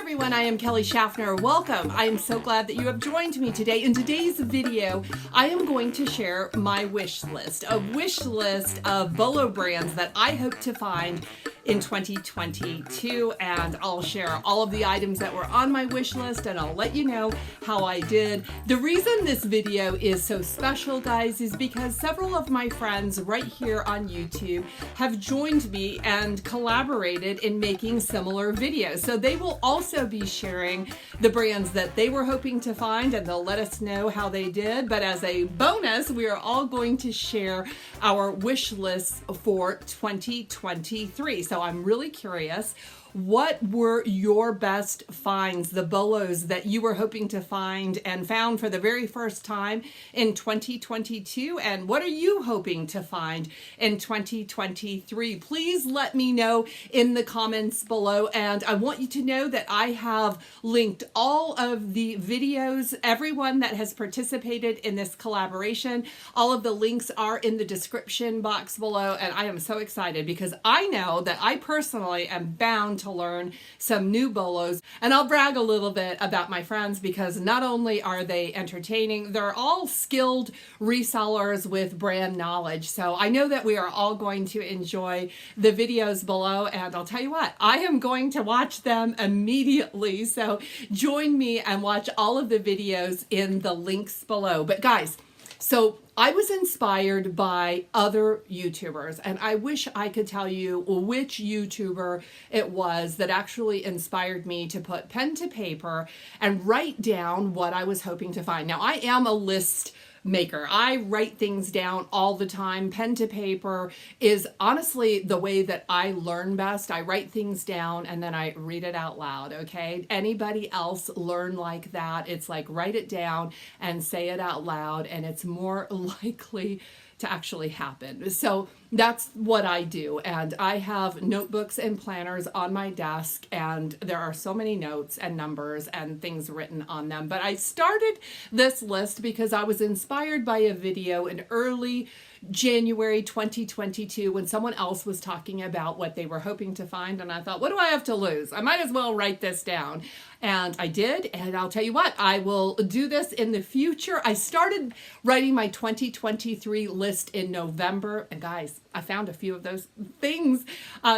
everyone, I am Kelly Shaffner. Welcome. I am so glad that you have joined me today. In today's video, I am going to share my wish list, a wish list of BOLO brands that I hope to find in 2022, and I'll share all of the items that were on my wish list and I'll let you know how I did. The reason this video is so special, guys, is because several of my friends right here on YouTube have joined me and collaborated in making similar videos. So they will also be sharing the brands that they were hoping to find and they'll let us know how they did. But as a bonus, we are all going to share our wish lists for 2023. So I'm really curious, what were your best finds, the BOLOs that you were hoping to find and found for the very first time in 2022? And what are you hoping to find in 2023? Please let me know in the comments below. And I want you to know that I have linked all of the videos, everyone that has participated in this collaboration. All of the links are in the description box below. And I am so excited because I know that I personally am bound to learn some new BOLOs. And I'll brag a little bit about my friends because not only are they entertaining, they're all skilled resellers with brand knowledge. So I know that we are all going to enjoy the videos below, and I'll tell you what, I am going to watch them immediately. So join me and watch all of the videos in the links below. But guys, so I was inspired by other YouTubers, and I wish I could tell you which YouTuber it was that actually inspired me to put pen to paper and write down what I was hoping to find. Now, I am a list maker. I write things down all the time. Pen to paper is honestly the way that I learn best. I write things down and then I read it out loud, okay? Anybody else learn like that? It's like write it down and say it out loud, and it's more likely to actually happen. So that's what I do. And I have notebooks and planners on my desk, and there are so many notes and numbers and things written on them. But I started this list because I was inspired by a video in early January 2022 when someone else was talking about what they were hoping to find, and I thought, what do I have to lose? I might as well write this down. And I did, and I'll tell you what, I will do this in the future. I started writing my 2023 list in November, and guys, I found a few of those things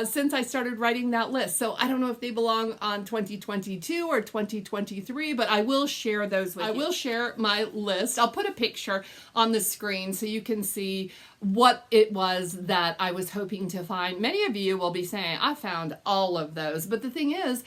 since I started writing that list. So I don't know if they belong on 2022 or 2023, but I will share those with you. I will share my list. I'll put a picture on the screen so you can see what it was that I was hoping to find. Many of you will be saying, I found all of those. But the thing is,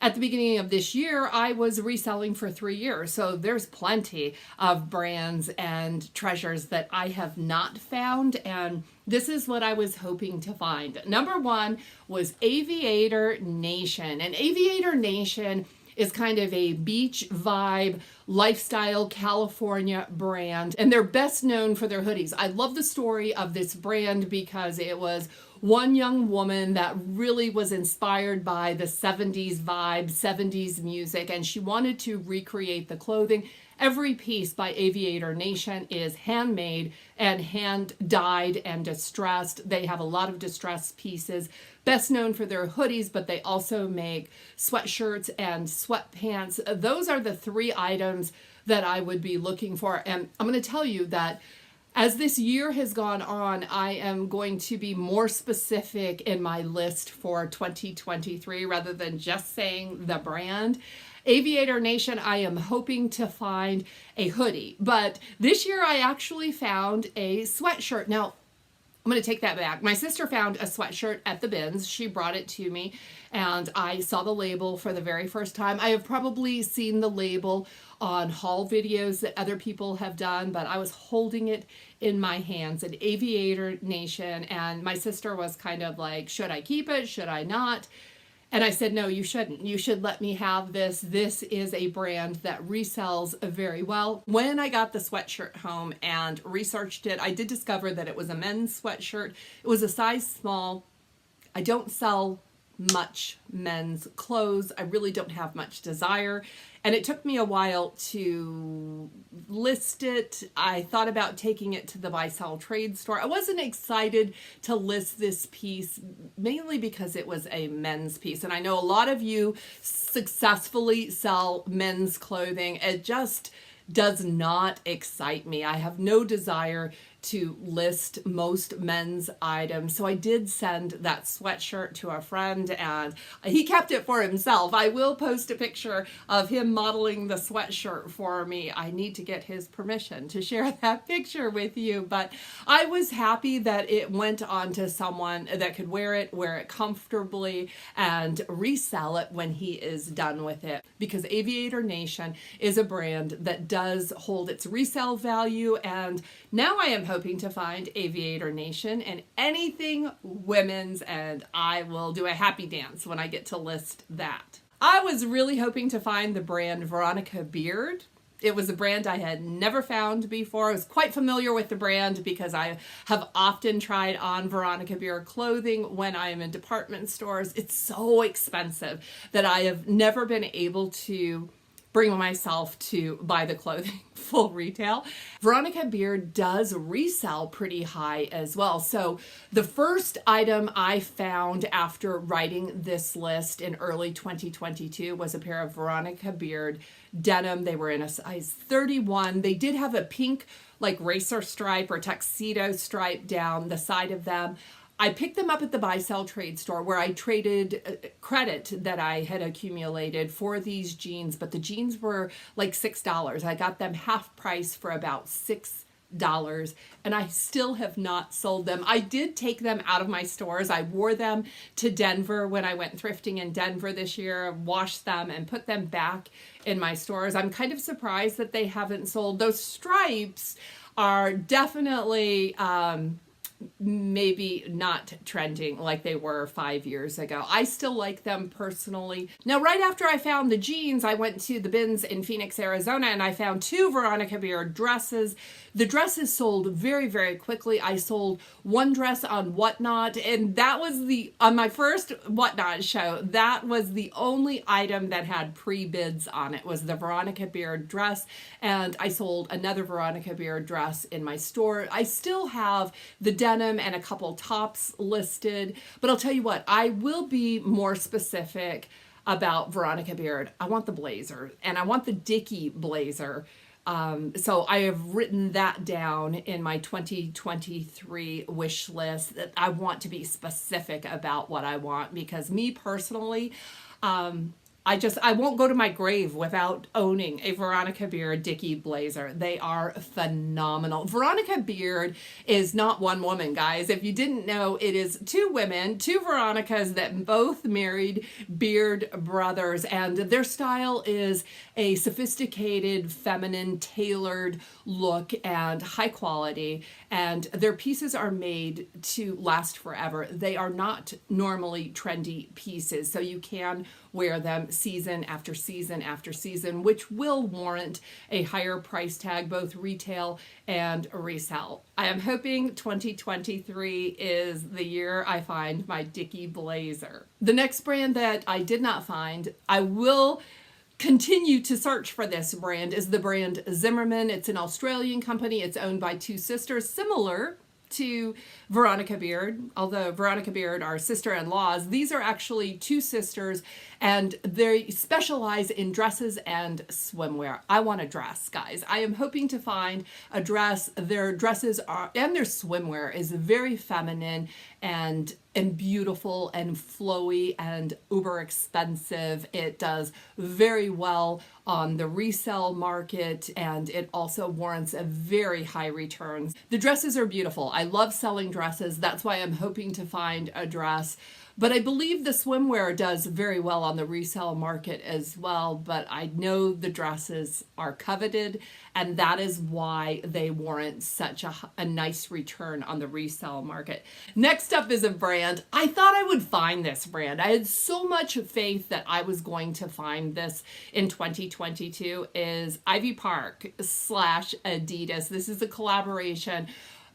at the beginning of this year, I was reselling for 3 years. So there's plenty of brands and treasures that I have not found. And this is what I was hoping to find. Number one was Aviator Nation. And Aviator Nation is kind of a beach vibe, lifestyle California brand, and they're best known for their hoodies. I love the story of this brand because it was one young woman that really was inspired by the 70s vibe, 70s music, and she wanted to recreate the clothing. Every piece by Aviator Nation is handmade and hand-dyed and distressed. They have a lot of distressed pieces, best known for their hoodies, but they also make sweatshirts and sweatpants. Those are the 3 items that I would be looking for. And I'm going to tell you that as this year has gone on, I am going to be more specific in my list for 2023 rather than just saying the brand. Aviator Nation, I am hoping to find a hoodie, but this year I actually found a sweatshirt. Now, I'm going to take that back. My sister found a sweatshirt at the bins. She brought it to me and I saw the label for the very first time. I have probably seen the label on haul videos that other people have done, but I was holding it in my hands, an Aviator Nation, and my sister was kind of like, should I keep it? Should I not? And I said, no, you shouldn't. You should let me have this. This is a brand that resells very well. When I got the sweatshirt home and researched it, I did discover that it was a men's sweatshirt. It was a size small. I don't sell much men's clothes. I really don't have much desire. And it took me a while to list it. I thought about taking it to the buy-sell trade store. I wasn't excited to list this piece, mainly because it was a men's piece. And I know a lot of you successfully sell men's clothing. It just does not excite me. I have no desire to list most men's items. So I did send that sweatshirt to a friend and he kept it for himself. I will post a picture of him modeling the sweatshirt for me. I need to get his permission to share that picture with you, but I was happy that it went on to someone that could wear it comfortably, and resell it when he is done with it, because Aviator Nation is a brand that does hold its resale value. And now I am hoping to find Aviator Nation and anything women's, and I will do a happy dance when I get to list that. I was really hoping to find the brand Veronica Beard. It was a brand I had never found before. I was quite familiar with the brand because I have often tried on Veronica Beard clothing when I am in department stores. It's so expensive that I have never been able to bring myself to buy the clothing full retail. Veronica Beard does resell pretty high as well. So the first item I found after writing this list in early 2022 was a pair of Veronica Beard denim. They were in a size 31. They did have a pink like racer stripe or tuxedo stripe down the side of them. I picked them up at the buy-sell trade store where I traded credit that I had accumulated for these jeans, but the jeans were like $6. I got them half price for about $6, and I still have not sold them. I did take them out of my stores. I wore them to Denver when I went thrifting in Denver this year, washed them and put them back in my stores. I'm kind of surprised that they haven't sold. Those stripes are definitely maybe not trending like they were 5 years ago. I still like them personally. Now, right after I found the jeans, I went to the bins in Phoenix, Arizona, and I found two Veronica Beard dresses. The dresses sold very, very quickly. I sold one dress on Whatnot, and that was on my first Whatnot show, that was the only item that had pre-bids on it, was the Veronica Beard dress, and I sold another Veronica Beard dress in my store. I still have the denim and a couple tops listed, but I'll tell you what, I will be more specific about Veronica Beard. I want the blazer, and I want the Dickie blazer. So I have written that down in my 2023 wish list, that I want to be specific about what I want, because me personally, I won't go to my grave without owning a Veronica Beard Dickie blazer. They are phenomenal. Veronica Beard is not one woman, guys. If you didn't know, it is two women, two Veronicas that both married Beard brothers, and their style is a sophisticated, feminine, tailored look and high quality, and their pieces are made to last forever. They are not normally trendy pieces, so you can wear them season after season after season, which will warrant a higher price tag, both retail and resale. I am hoping 2023 is the year I find my Dickie blazer. The next brand that I did not find, I will continue to search for this brand, is the brand Zimmermann. It's an Australian company. It's owned by two sisters, similar to Veronica Beard, although Veronica Beard are sister-in-laws. These are actually two sisters, and they specialize in dresses and swimwear. I want a dress, guys. I am hoping to find a dress. Their dresses are, and their swimwear is very feminine and beautiful and flowy and uber expensive. It does very well on the resale market, and it also warrants a very high returns. The dresses are beautiful. I love selling dresses. That's why I'm hoping to find a dress. But I believe the swimwear does very well on the resale market as well, but I know the dresses are coveted, and that is why they warrant such a nice return on the resale market. Next up is a brand. I thought I would find this brand. I had so much faith that I was going to find this in 2022, is Ivy Park / Adidas. This is a collaboration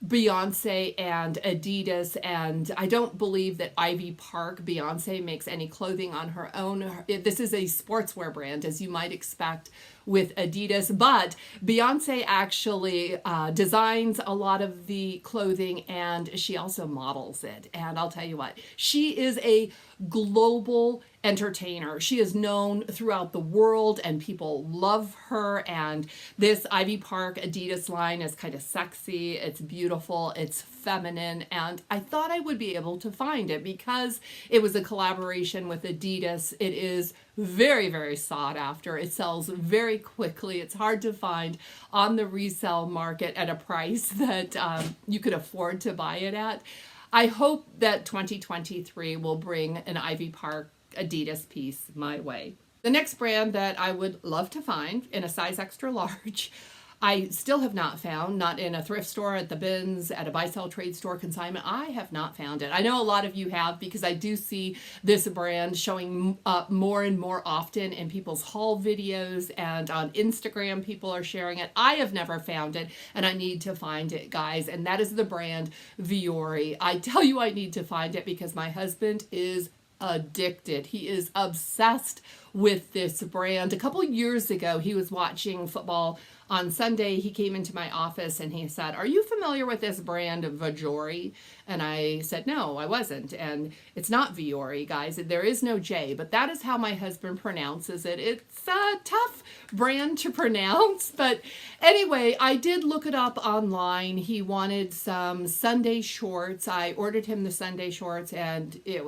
Beyonce and Adidas, and I don't believe that Ivy Park, Beyonce, makes any clothing on her own. This is a sportswear brand, as you might expect with Adidas, but Beyonce actually designs a lot of the clothing, and she also models it. And I'll tell you what, she is a global entertainer. She is known throughout the world and people love her. And this Ivy Park Adidas line is kind of sexy. It's beautiful. It's feminine. And I thought I would be able to find it because it was a collaboration with Adidas. It is very, very sought after. It sells very quickly. It's hard to find on the resale market at a price that you could afford to buy it at. I hope that 2023 will bring an Ivy Park Adidas piece my way. The next brand that I would love to find in a size extra large, I still have not found, not in a thrift store, at the bins, at a buy-sell trade store consignment. I have not found it. I know a lot of you have because I do see this brand showing up more and more often in people's haul videos, and on Instagram people are sharing it. I have never found it, and I need to find it, guys. And that is the brand Vuori. I tell you I need to find it because my husband is addicted. He is obsessed with this brand. A couple years ago, he was watching football on Sunday. He came into my office and he said, "Are you familiar with this brand of Vuori?" And I said, "No, I wasn't." And it's not Vuori, guys. There is no J, but that is how my husband pronounces it. It's a tough brand to pronounce. But anyway, I did look it up online. He wanted some Sunday shorts. I ordered him the Sunday shorts, and he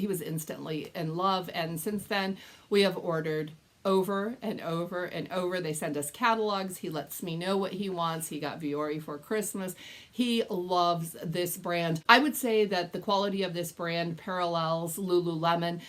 was instantly in love. And since then, we have ordered over and over and over. They send us catalogs. He lets me know what he wants. He got Vuori for Christmas. He loves this brand. I would say that the quality of this brand parallels Lululemon.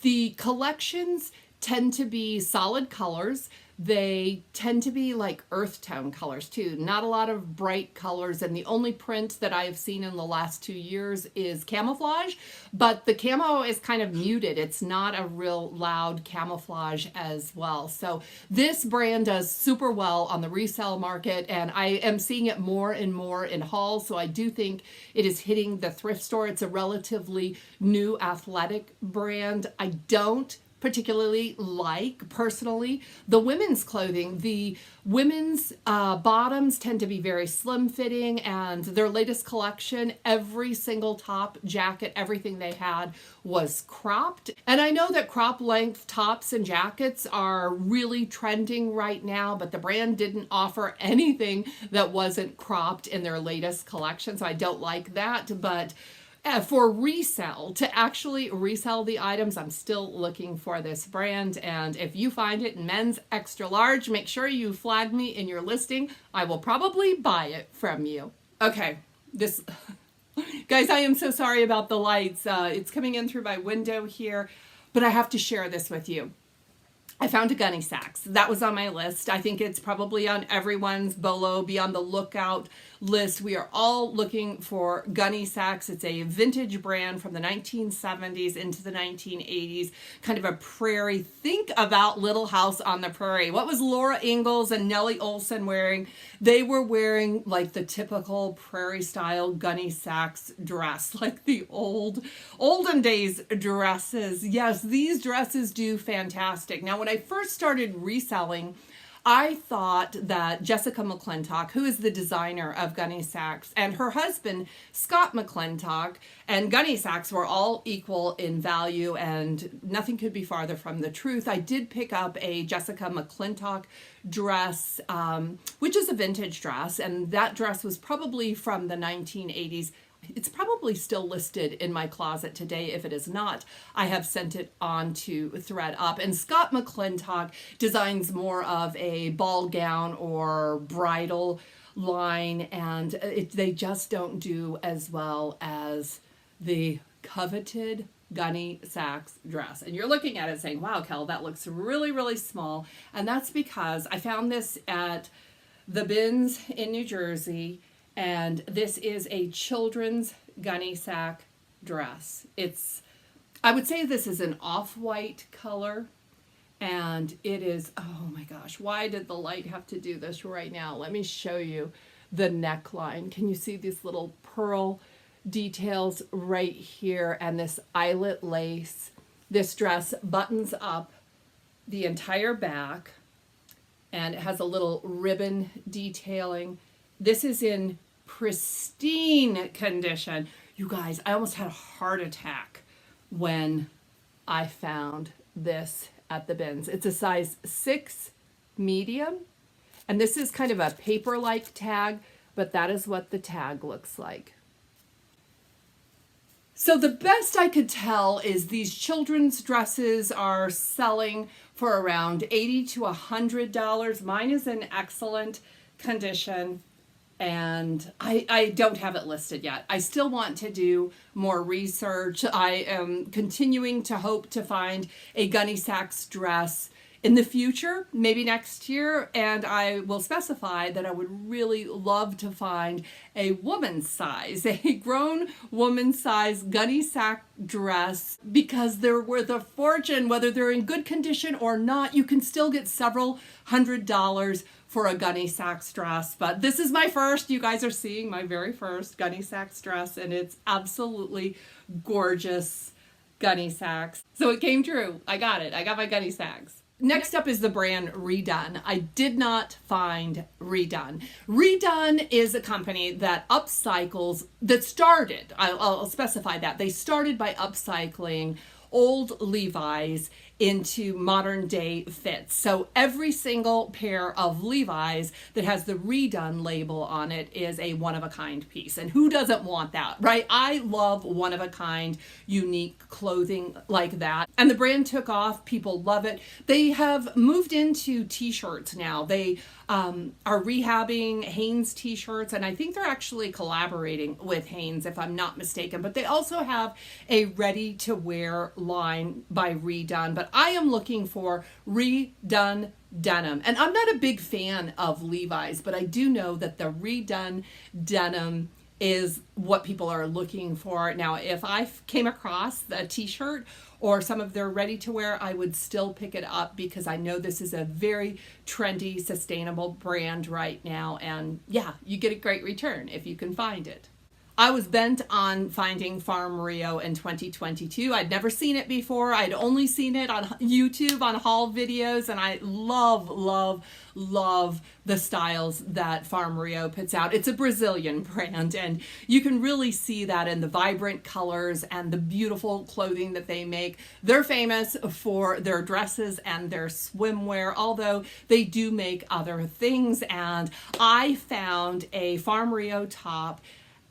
The collections tend to be solid colors. They tend to be like earth tone colors too. Not a lot of bright colors. And the only print that I have seen in the last 2 years is camouflage, but the camo is kind of muted. It's not a real loud camouflage as well. So this brand does super well on the resale market, and I am seeing it more and more in hauls. So I do think it is hitting the thrift store. It's a relatively new athletic brand. I don't particularly like, personally, the women's clothing. The women's bottoms tend to be very slim fitting, and their latest collection, every single top, jacket, everything they had was cropped. And I know that crop length tops and jackets are really trending right now, but the brand didn't offer anything that wasn't cropped in their latest collection, so I don't like that. But for resale, to actually resell the items, I'm still looking for this brand. And if you find it in men's extra large, make sure you flag me in your listing. I will probably buy it from you. Okay, guys, I am so sorry about the lights. It's coming in through my window here, but I have to share this with you. I found a Gunny Sacks. That was on my list. I think it's probably on everyone's BOLO Be on the Lookout list. We are all looking for Gunny Sacks. It's a vintage brand from the 1970s into the 1980s, kind of a prairie. Think about Little House on the Prairie. What was Laura Ingalls and Nellie Oleson wearing? They were wearing like the typical prairie style Gunny Sacks dress, like the olden days dresses. Yes, these dresses do fantastic. Now, when I first started reselling, I thought that Jessica McClintock, who is the designer of Gunny Sacks, and her husband, Scott McClintock, and Gunny Sacks were all equal in value, and nothing could be farther from the truth. I did pick up a Jessica McClintock dress, which is a vintage dress, and that dress was probably from the 1980s. It's probably still listed in my closet today. If it is not, I have sent it on to ThredUp. And Scott McClintock designs more of a ball gown or bridal line, and they just don't do as well as the coveted Gunny Sacks dress. And you're looking at it saying, "Wow, Kel, that looks really, really small." And that's because I found this at the bins in New Jersey. And this is a children's Gunny Sack dress. I would say this is an off-white color, and it is, oh my gosh, why did the light have to do this right now? Let me show you the neckline. Can you see these little pearl details right here and this eyelet lace? This dress buttons up the entire back and it has a little ribbon detailing. This is in pristine condition. You guys, I almost had a heart attack when I found this at the bins. It's a size 6 medium, and this is kind of a paper-like tag, but that is what the tag looks like. So the best I could tell is these children's dresses are selling for around $80 to $100. Mine is in excellent condition, and I don't have it listed yet. I still want to do more research. I am continuing to hope to find a Gunny Sacks dress in the future, maybe next year, and I will specify that I would really love to find a woman's size, a grown woman's size Gunny Sack dress, because they're worth a fortune. Whether they're in good condition or not, you can still get several $100s for a Gunny Sacks dress. But this is my first. You guys are seeing my very first Gunny Sacks dress, and it's absolutely gorgeous Gunny Sacks. So it came true. I got it. I got my Gunny Sacks. Next up is the brand Redone. I did not find Redone. Redone is a company that upcycles, that started, I'll specify that, they started by upcycling old Levi's into modern day fits. So every single pair of Levi's that has the Redone label on it is a one-of-a-kind piece. And who doesn't want that, right? I love one-of-a-kind, unique clothing like that. And the brand took off. People love it. They have moved into t-shirts now. They are rehabbing Hanes t-shirts, and I think they're actually collaborating with Hanes, if I'm not mistaken. But they also have a ready-to-wear line by Redone. But I am looking for Redone denim. And I'm not a big fan of Levi's, but I do know that the Redone denim is what people are looking for. Now, if I came across a t-shirt or some of their ready-to-wear, I would still pick it up because I know this is a very trendy, sustainable brand right now. And yeah, you get a great return if you can find it. I was bent on finding Farm Rio in 2022. I'd never seen it before. I'd only seen it on YouTube on haul videos, and I love, love, love the styles that Farm Rio puts out. It's a Brazilian brand, and you can really see that in the vibrant colors and the beautiful clothing that they make. They're famous for their dresses and their swimwear, although they do make other things. And I found a Farm Rio top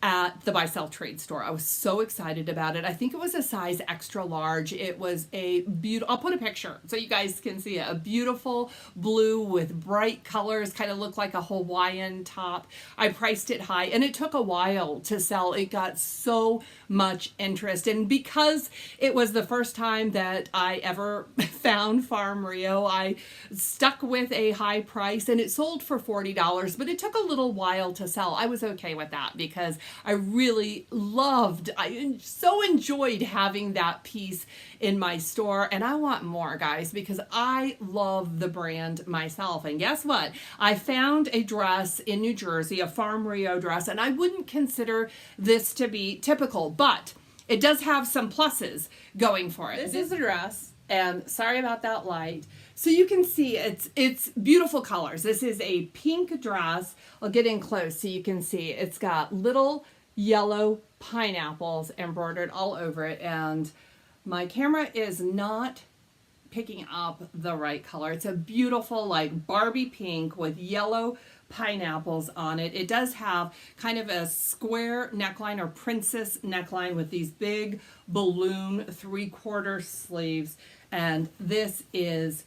at the Buy Sell Trade store. I was so excited about it. I think it was a size extra large. It was a beautiful, I'll put a picture so you guys can see it. A beautiful blue with bright colors, kind of looked like a Hawaiian top. I priced it high, and it took a while to sell. It got so much interest, and because it was the first time that I ever found Farm Rio, I stuck with a high price, and it sold for $40, but it took a little while to sell. I was okay with that because I really I so enjoyed having that piece in my store, and I want more, guys, because I love the brand myself. And guess what? I found a dress in New Jersey, a Farm Rio dress, and I wouldn't consider this to be typical, but it does have some pluses going for it. This is a dress, and sorry about that light. So you can see it's beautiful colors. This is a pink dress. I'll get in close so you can see. It's got little yellow pineapples embroidered all over it, and my camera is not picking up the right color. It's a beautiful like Barbie pink with yellow pineapples on it. It does have kind of a square neckline or princess neckline with these big balloon 3/4 sleeves, and this is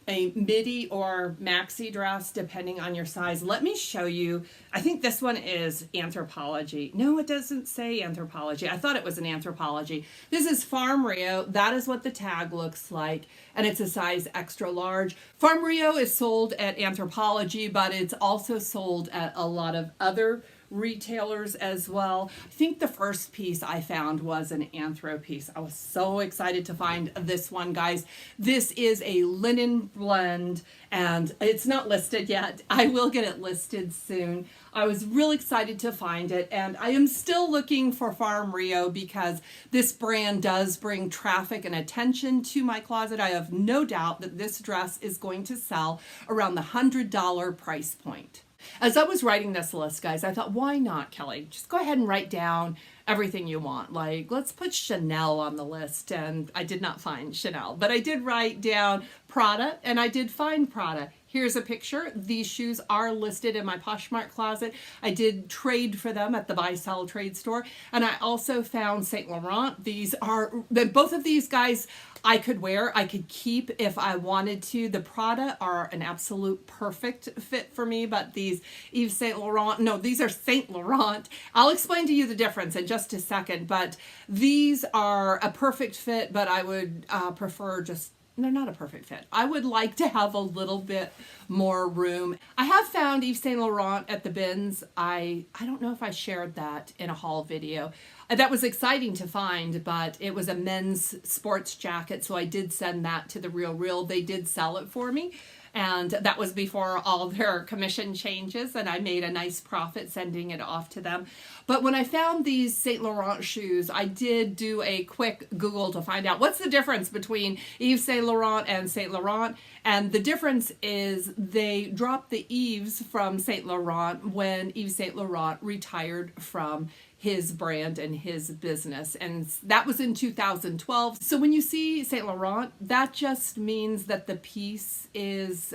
a midi or maxi dress depending on your size. Let me show you. I think this one is Anthropologie. No, it doesn't say Anthropologie. I thought it was an Anthropologie. This is Farm Rio. That is what the tag looks like, and it's a size extra large. Farm Rio is sold at Anthropologie, but it's also sold at a lot of other retailers as well. I think the first piece I found was an anthro piece. I was so excited to find this one, guys. This is a linen blend, and it's not listed yet. I will get it listed soon. I was really excited to find it, and I am still looking for Farm Rio because this brand does bring traffic and attention to my closet. I have no doubt that this dress is going to sell around the $100 price point. As I was writing this list, guys, I thought, why not, Kelly? Just go ahead and write down everything you want. Like, let's put Chanel on the list. And I did not find Chanel, but I did write down Prada, and I did find Prada. Here's a picture. These shoes are listed in my Poshmark Closet. I did trade for them at the buy-sell trade store. And I also found Saint Laurent. Both of these, guys, I could wear. I could keep if I wanted to. The Prada are an absolute perfect fit for me, but these Yves Saint Laurent, no, these are Saint Laurent. I'll explain to you the difference in just a second, but these are a perfect fit, but I would prefer just, they're not a perfect fit. I would like to have a little bit more room. I have found Yves Saint Laurent at the bins. I don't know if I shared that in a haul video. That was exciting to find, but it was a men's sports jacket, so I did send that to The Real. They did sell it for me, and that was before all their commission changes, and I made a nice profit sending it off to them. But when I found these Saint Laurent shoes, I did do a quick Google to find out what's the difference between Yves Saint Laurent and Saint Laurent. And the difference is they dropped the Yves from Saint Laurent when Yves Saint Laurent retired from his brand and his business, and that was in 2012. So when you see Saint Laurent, that just means that the piece is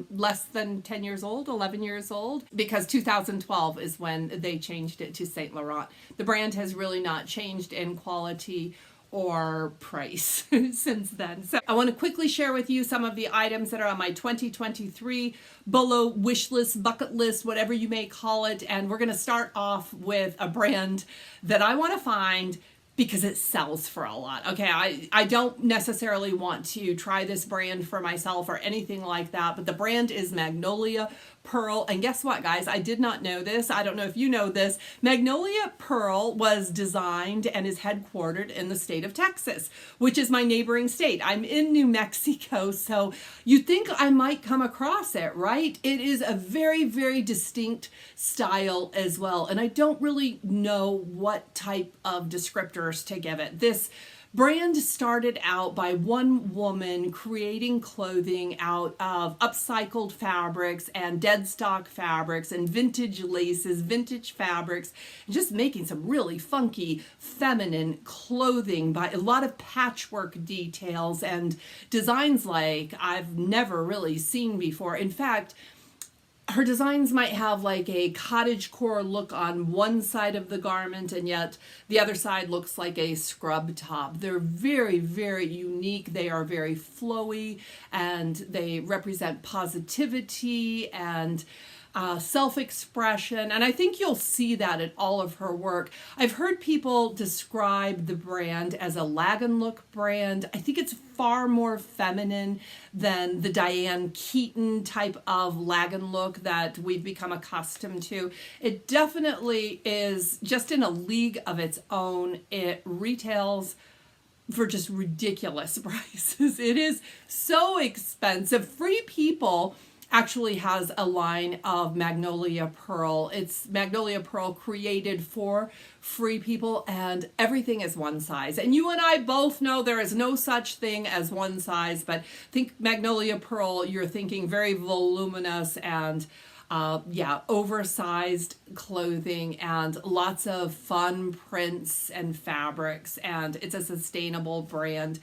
less than 10 years old, 11 years old, because 2012 is when they changed it to Saint Laurent. The brand has really not changed in quality or price since then. So I want to quickly share with you some of the items that are on my 2023 BOLO wish list, bucket list, whatever you may call it. And we're going to start off with a brand that I want to find because it sells for a lot. Okay, I don't necessarily want to try this brand for myself or anything like that, but the brand is Magnolia Pearl. And guess what, guys? I did not know this. I don't know if you know this. Magnolia Pearl was designed and is headquartered in the state of Texas, which is my neighboring state. I'm in New Mexico, so you'd think I might come across it, right? It is a very, very distinct style as well, and I don't really know what type of descriptors to give it. This brand started out by one woman creating clothing out of upcycled fabrics and dead stock fabrics and vintage laces, vintage fabrics, just making some really funky feminine clothing by a lot of patchwork details and designs like I've never really seen before. In fact, her designs might have like a cottagecore look on one side of the garment, and yet the other side looks like a scrub top. They're very, very unique. They are very flowy, and they represent positivity and self-expression, and I think you'll see that in all of her work. I've heard people describe the brand as a Lagan look brand. I think it's far more feminine than the Diane Keaton type of Lagan look that we've become accustomed to. It definitely is just in a league of its own. It retails for just ridiculous prices. It is so expensive. Free People actually has a line of Magnolia Pearl. It's Magnolia Pearl created for Free People, and everything is one size. And you and I both know there is no such thing as one size, but think Magnolia Pearl, you're thinking very voluminous and oversized clothing and lots of fun prints and fabrics, and it's a sustainable brand.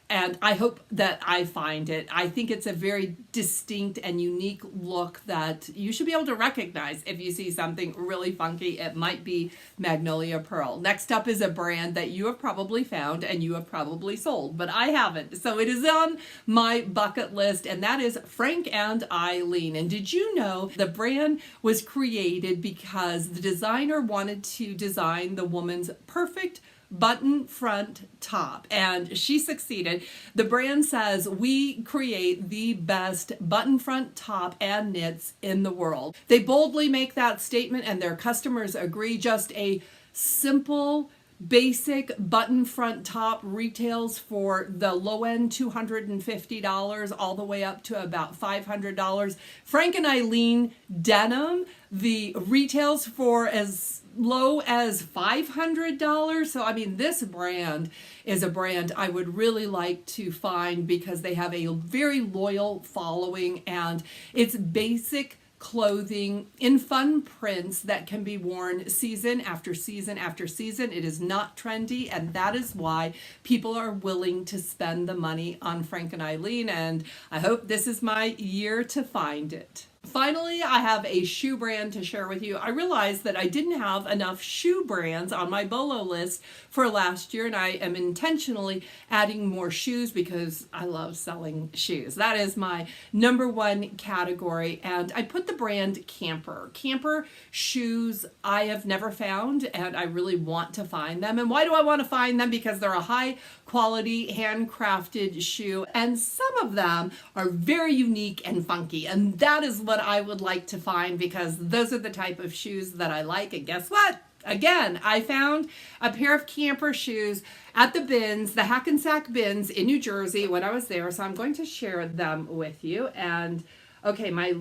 And I hope that I find it. I think it's a very distinct and unique look that you should be able to recognize. If you see something really funky, it might be Magnolia Pearl. Next up is a brand that you have probably found and you have probably sold, but I haven't. So it is on my bucket list, and that is Frank and Eileen. And did you know the brand was created because the designer wanted to design the woman's perfect button front top, and she succeeded. The brand says we create the best button front top and knits in the world. They boldly make that statement and their customers agree. Just a simple basic button front top retails for the low end $250 all the way up to about $500. Frank and Eileen denim, the retails for as low as $500. So I mean, this brand is a brand I would really like to find because they have a very loyal following, and it's basic clothing in fun prints that can be worn season after season after season. It is not trendy, and that is why people are willing to spend the money on Frank and Eileen, and I hope this is my year to find it. Finally, I have a shoe brand to share with you. I realized that I didn't have enough shoe brands on my BOLO list for last year, and I am intentionally adding more shoes because I love selling shoes. That is my number one category, and I put the brand Camper. Camper shoes I have never found, and I really want to find them. And why do I want to find them? Because they're a high quality handcrafted shoe, and some of them are very unique and funky, and that is what I would like to find because those are the type of shoes that I like. And guess what? Again, I found a pair of Camper shoes at the bins, the Hackensack bins in New Jersey when I was there, so I'm going to share them with you. And okay, my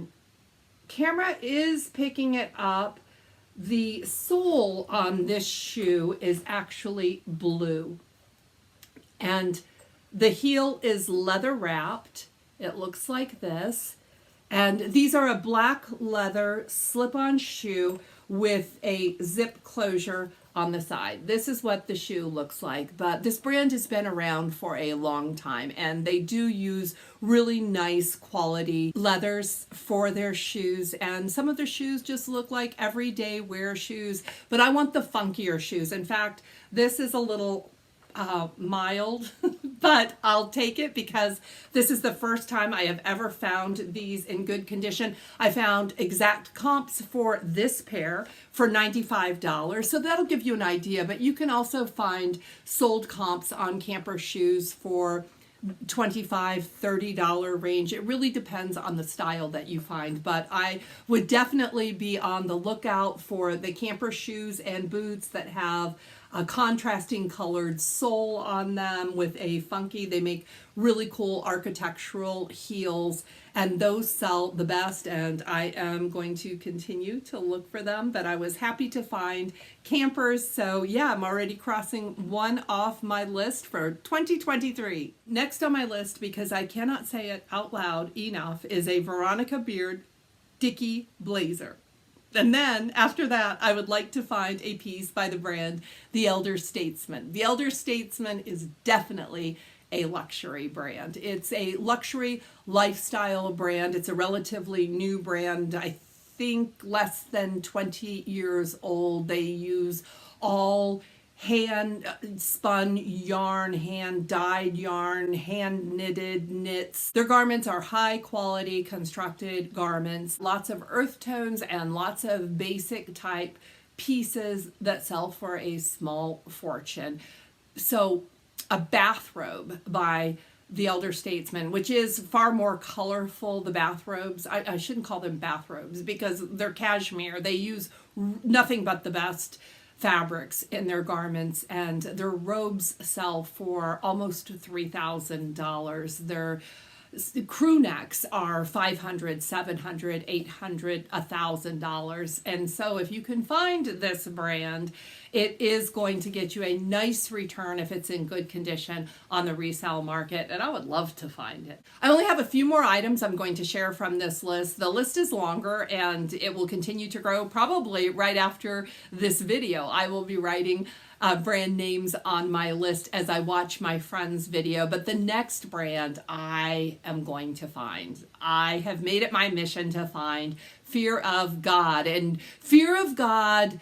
camera is picking it up. The sole on this shoe is actually blue, and the heel is leather wrapped. It looks like this. And these are a black leather slip-on shoe with a zip closure on the side. This is what the shoe looks like, but this brand has been around for a long time, and they do use really nice quality leathers for their shoes, and some of their shoes just look like everyday wear shoes, but I want the funkier shoes. In fact, this is a little mild, but I'll take it because this is the first time I have ever found these in good condition. I found exact comps for this pair for $95, so that'll give you an idea, but you can also find sold comps on Camper shoes for $25, $30 range. It really depends on the style that you find, but I would definitely be on the lookout for the Camper shoes and boots that have a contrasting colored sole on them with a funky, they make really cool architectural heels, and those sell the best, and I am going to continue to look for them, but I was happy to find Campers. So yeah, I'm already crossing one off my list for 2023. Next on my list, because I cannot say it out loud enough, is a Veronica Beard Dickie blazer. And then after that, I would like to find a piece by the brand The Elder Statesman. The Elder Statesman is definitely a luxury brand. It's a luxury lifestyle brand. It's a relatively new brand. I think less than 20 years old. They use all hand spun yarn, hand dyed yarn, hand knitted knits. Their garments are high quality constructed garments, lots of earth tones and lots of basic type pieces that sell for a small fortune. So a bathrobe by the Elder Statesman, which is far more colorful. The bathrobes, I shouldn't call them bathrobes because they're cashmere. They use nothing but the best fabrics in their garments, and their robes sell for almost $3,000. Their crew necks are $500, $700, $800, $1,000. And so if you can find this brand, it is going to get you a nice return if it's in good condition on the resale market, and I would love to find it. I only have a few more items I'm going to share from this list. The list is longer and it will continue to grow probably right after this video. I will be writing brand names on my list as I watch my friend's video, but the next brand I am going to find, I have made it my mission to find Fear of God. And Fear of God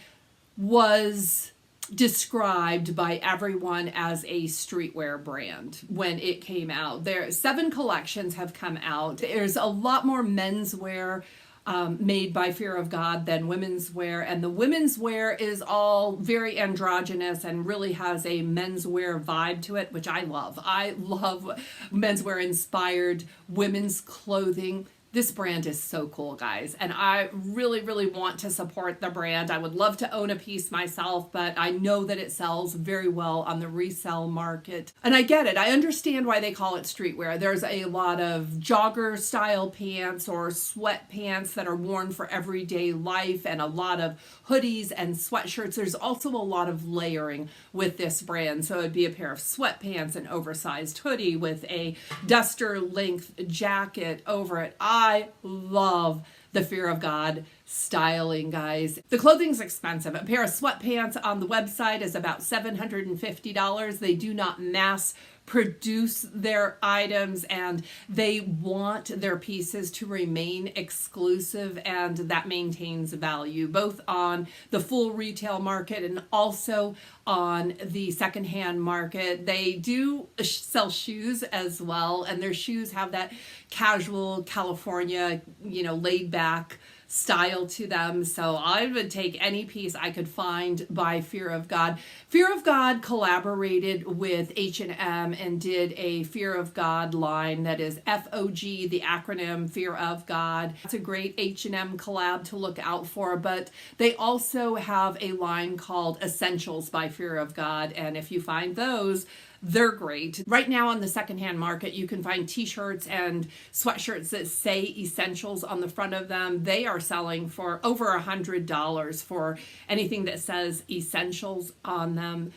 was described by everyone as a streetwear brand when it came out. 7 collections have come out. There's a lot more menswear made by Fear of God than women's wear. And the women's wear is all very androgynous and really has a menswear vibe to it, which I love. I love menswear inspired women's clothing. This brand is so cool, guys, and I really, really want to support the brand. I would love to own a piece myself, but I know that it sells very well on the resale market. And I get it. I understand why they call it streetwear. There's a lot of jogger style pants or sweatpants that are worn for everyday life, and a lot of hoodies and sweatshirts. There's also a lot of layering with this brand. So it'd be a pair of sweatpants, an oversized hoodie with a duster length jacket over it. I love the Fear of God styling, guys. The clothing's expensive. A pair of sweatpants on the website is about $750. They do not mass produce their items, and they want their pieces to remain exclusive, and that maintains value both on the full retail market and also on the secondhand market. They do sell shoes as well, and their shoes have that casual California, laid back style to them. So I would take any piece I could find by Fear of God. Fear of God collaborated with H&M and did a Fear of God line that is FOG, the acronym Fear of God. It's a great H&M collab to look out for, but they also have a line called Essentials by Fear of God, and if you find those, they're great. Right now on the secondhand market, you can find t-shirts and sweatshirts that say Essentials on the front of them. They are selling for over $100 for anything that says Essentials on them.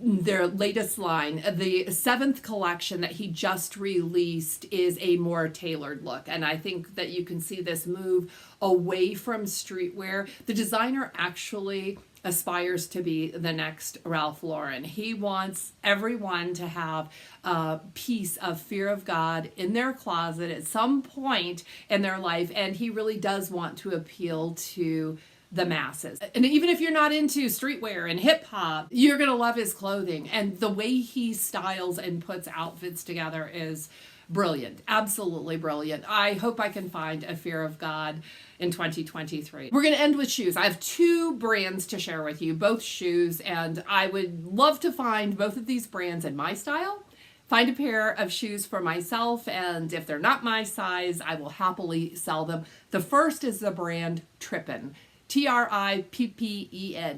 Their latest line, the 7th collection that he just released, is a more tailored look. And I think that you can see this move away from streetwear. The designer actually aspires to be the next Ralph Lauren. He wants everyone to have a piece of Fear of God in their closet at some point in their life, and he really does want to appeal to the masses. And even if you're not into streetwear and hip hop, you're gonna love his clothing, and the way he styles and puts outfits together is brilliant, absolutely brilliant. I hope I can find a Fear of God in 2023. We're going to end with shoes. I have 2 brands to share with you, both shoes, and I would love to find both of these brands in my style. Find a pair of shoes for myself, and if they're not my size, I will happily sell them. The first is the brand Trippen. Trippen.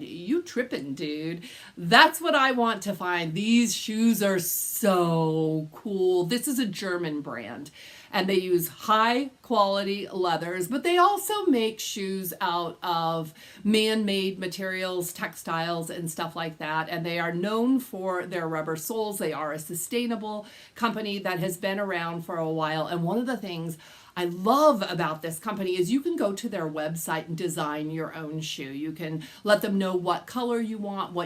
You trippin', dude. That's what I want to find. These shoes are so cool. This is a German brand, and they use high quality leathers, but they also make shoes out of man-made materials, textiles, and stuff like that. And they are known for their rubber soles. They are a sustainable company that has been around for a while. And one of the things I love about this company is you can go to their website and design your own shoe. You can let them know what color you want,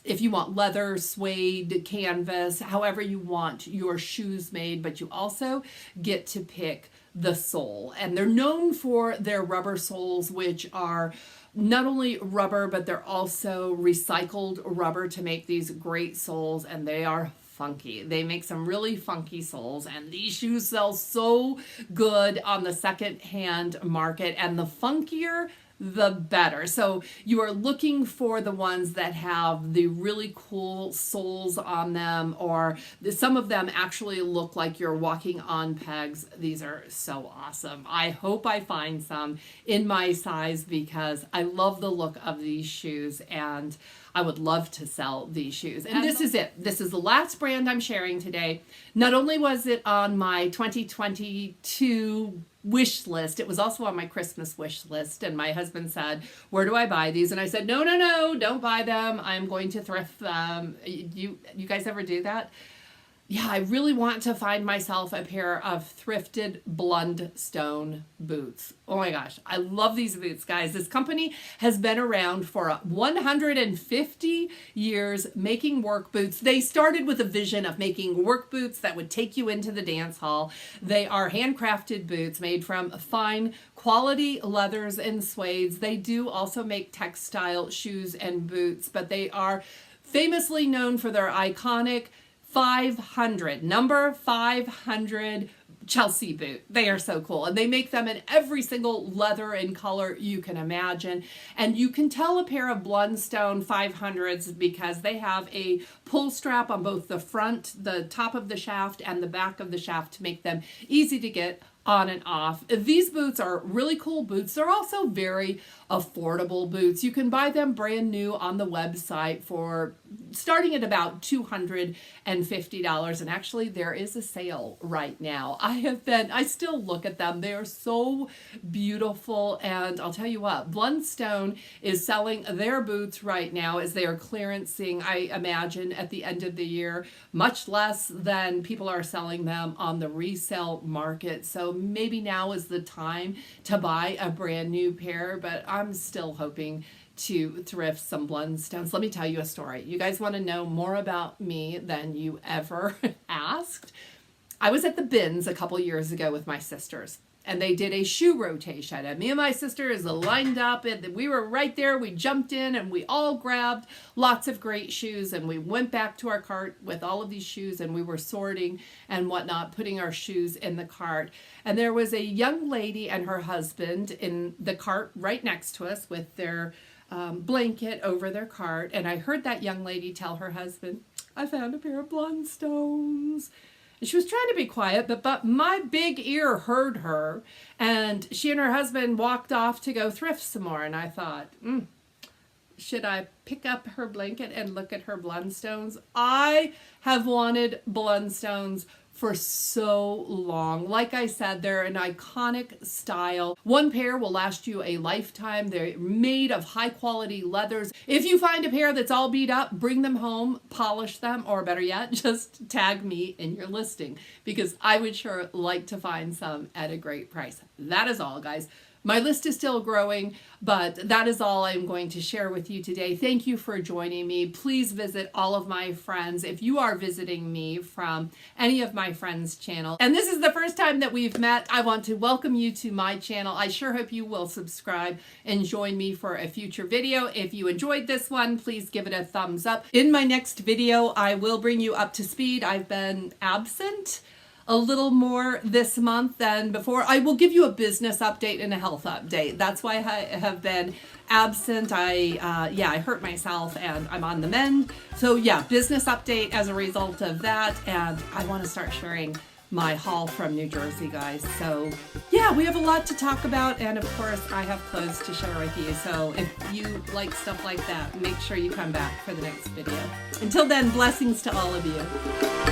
if you want leather, suede, canvas, however you want your shoes made, but you also get to pick the sole. And they're known for their rubber soles, which are not only rubber, but they're also recycled rubber to make these great soles, and they are funky. They make some really funky soles, and these shoes sell so good on the second-hand market, and the funkier the better. So you are looking for the ones that have the really cool soles on them, or some of them actually look like you're walking on pegs. These are so awesome. I hope I find some in my size because I love the look of these shoes, and I would love to sell these shoes. And this is it. This is the last brand I'm sharing today. Not only was it on my 2022 wish list, it was also on my Christmas wish list. And my husband said, where do I buy these? And I said, no, don't buy them. I'm going to thrift them. You guys ever do that? Yeah, I really want to find myself a pair of thrifted Blundstone boots. Oh my gosh, I love these boots, guys. This company has been around for 150 years making work boots. They started with a vision of making work boots that would take you into the dance hall. They are handcrafted boots made from fine quality leathers and suedes. They do also make textile shoes and boots, but they are famously known for their iconic number 500 Chelsea boot. They are so cool. And they make them in every single leather and color you can imagine. And you can tell a pair of Blundstone 500s because they have a pull strap on both the front, the top of the shaft, and the back of the shaft to make them easy to get on and off. These boots are really cool boots. They're also very affordable boots. You can buy them brand new on the website for starting at about $250. And actually there is a sale right now. I still look at them. They are so beautiful. And I'll tell you what, Blundstone is selling their boots right now as they are clearancing, I imagine, at the end of the year, much less than people are selling them on the resale market. So maybe now is the time to buy a brand new pair, but I'm still hoping to thrift some Blundstones. Let me tell you a story. You guys want to know more about me than you ever asked? I was at the bins a couple years ago with my sisters, and they did a shoe rotation. And me and my sisters lined up, and we were right there. We jumped in, and we all grabbed lots of great shoes, and we went back to our cart with all of these shoes, and we were sorting and whatnot, putting our shoes in the cart. And there was a young lady and her husband in the cart right next to us with their blanket over their cart. And I heard that young lady tell her husband, "I found a pair of Blundstones." And she was trying to be quiet, but my big ear heard her, and she and her husband walked off to go thrift some more. And I thought, should I pick up her blanket and look at her Blundstones? I have wanted Blundstones for so long. Like I said, they're an iconic style. One pair will last you a lifetime. They're made of high quality leathers. If you find a pair that's all beat up, bring them home, polish them, or better yet, just tag me in your listing because I would sure like to find some at a great price. That is all, guys. My list is still growing, but that is all I'm going to share with you today. Thank you for joining me. Please visit all of my friends if you are visiting me from any of my friends' channel. And this is the first time that we've met. I want to welcome you to my channel. I sure hope you will subscribe and join me for a future video. If you enjoyed this one, please give it a thumbs up. In my next video, I will bring you up to speed. I've been absent a little more this month than before. I will give you a business update and a health update. That's why I have been absent. I hurt myself and I'm on the mend. So yeah, business update as a result of that. And I want to start sharing my haul from New Jersey, guys. So yeah, we have a lot to talk about. And of course I have clothes to share with you. So if you like stuff like that, make sure you come back for the next video. Until then, blessings to all of you.